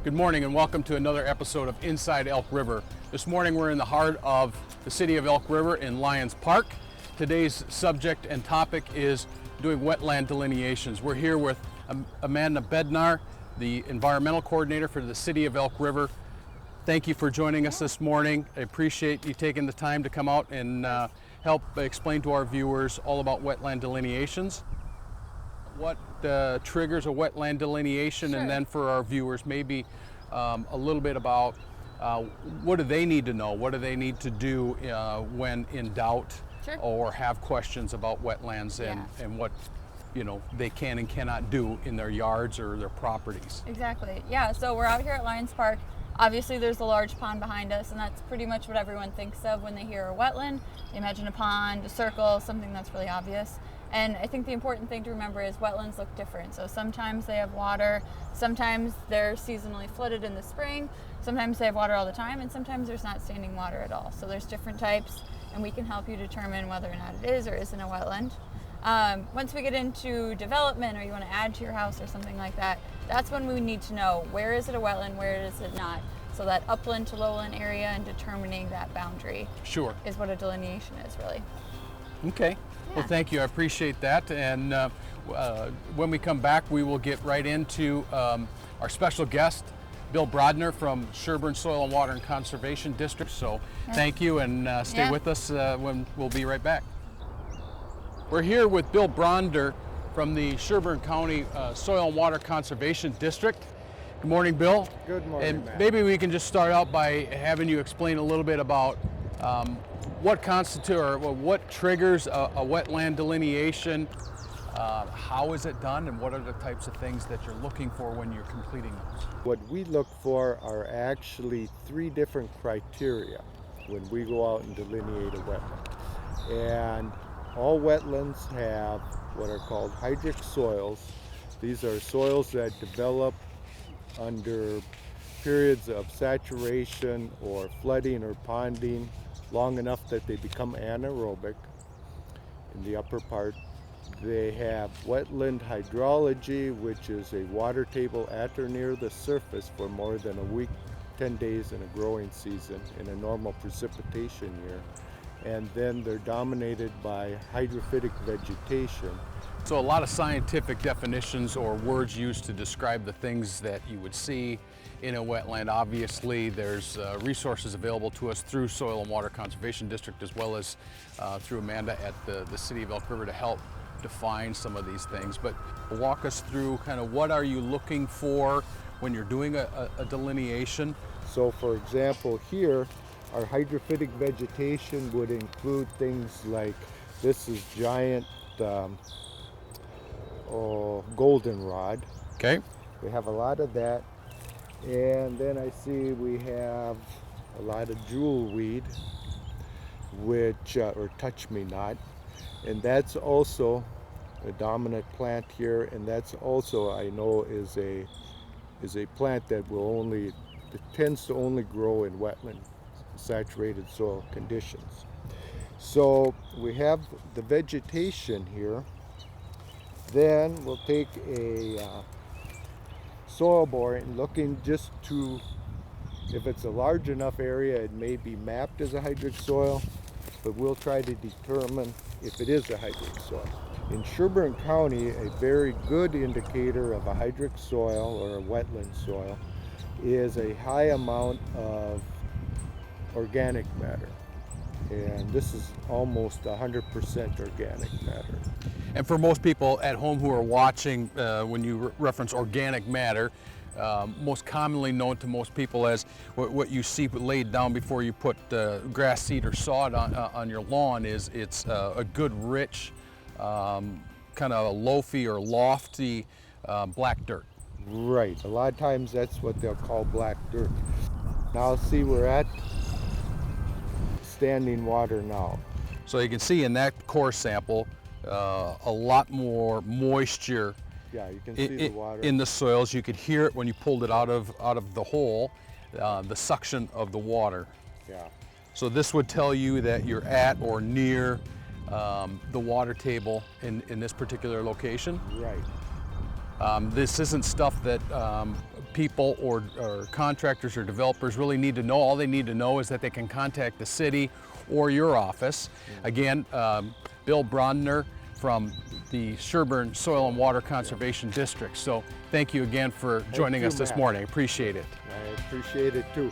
Good morning and welcome to another episode of Inside Elk River. This morning we're in the heart of the city of Elk River in Lyons Park. Today's subject and topic is doing wetland delineations. We're here with Amanda Bednar, the environmental coordinator for the city of Elk River. Thank you for joining us this morning. I appreciate you taking the time to come out and help explain to our viewers all about wetland delineations. What triggers a wetland delineation, Sure. and then for our viewers, maybe a little bit about what do they need to know? What do they need to do when in doubt Sure. or have questions about wetlands and what they can and cannot do in their yards or their properties? Exactly. Yeah, so we're out here at Lyons Park. Obviously there's a large pond behind us, and that's pretty much what everyone thinks of when they hear a wetland. They imagine a pond, a circle, something that's really obvious. And I think the important thing to remember is wetlands look different. So sometimes they have water, sometimes they're seasonally flooded in the spring, sometimes they have water all the time, and sometimes there's not standing water at all. So there's different types, and we can help you determine whether or not it is or isn't a wetland. Once we get into development, or you want to add to your house or something like that, that's when we need to know where is it a wetland, where is it not. So that upland to lowland area and determining that boundary Sure. is what a delineation is, really. Okay. Yeah. Well, thank you. I appreciate that. And when we come back, we will get right into our special guest, Bill Brodner from Sherburne Soil and Water and Conservation District. So thank you, and stay with us when we'll be right back. We're here with Bill Brodner from the Sherburne County Soil and Water Conservation District. Good morning, Bill. Good morning, And Matt. maybe we can just start out by having you explain a little bit about what constitutes or what triggers a wetland delineation, how is it done, and what are the types of things that you're looking for when you're completing those? What we look for are actually three different criteria when we go out and delineate a wetland. And all wetlands have what are called hydric soils. These are soils that develop under periods of saturation or flooding or ponding long enough that they become anaerobic in the upper part. They have wetland hydrology, which is a water table at or near the surface for more than a week, 10 days in a growing season in a normal precipitation year. And then they're dominated by hydrophytic vegetation. So a lot of scientific definitions or words used to describe the things that you would see in a wetland. Obviously, there's resources available to us through Soil and Water Conservation District, as well as through Amanda at the City of Elk River to help define some of these things. But walk us through kind of what are you looking for when you're doing a delineation? So for example, here, our hydrophytic vegetation would include things like, this is giant goldenrod. Okay. We have a lot of that. And then I see we have a lot of jewelweed, which, or touch-me-not. And that's also a dominant plant here, and that's also, I know, is a plant that tends to only grow in wetland, saturated soil conditions. So we have the vegetation here. Then we'll take a soil bore and looking just to, if it's a large enough area, it may be mapped as a hydric soil, but we'll try to determine if it is a hydric soil. In Sherburne County, a very good indicator of a hydric soil or a wetland soil is a high amount of organic matter. And this is almost 100% organic matter. And for most people at home who are watching, when you reference organic matter, most commonly known to most people as what you see laid down before you put grass seed or sod on your lawn is it's a good rich, kind of loafy or lofty black dirt. Right, a lot of times that's what they'll call black dirt. Now see, we're at standing water now. So you can see in that core sample a lot more moisture. Yeah, you can see the water in the soils. You could hear it when you pulled it out of the hole, the suction of the water. Yeah. So this would tell you that you're at or near the water table in this particular location. Right. This isn't stuff that people or contractors or developers really need to know. All they need to know is that they can contact the city or your office. Again, Bill Brondner from the Sherburne Soil and Water Conservation District. So thank you again for joining us this morning. Appreciate it. I appreciate it too.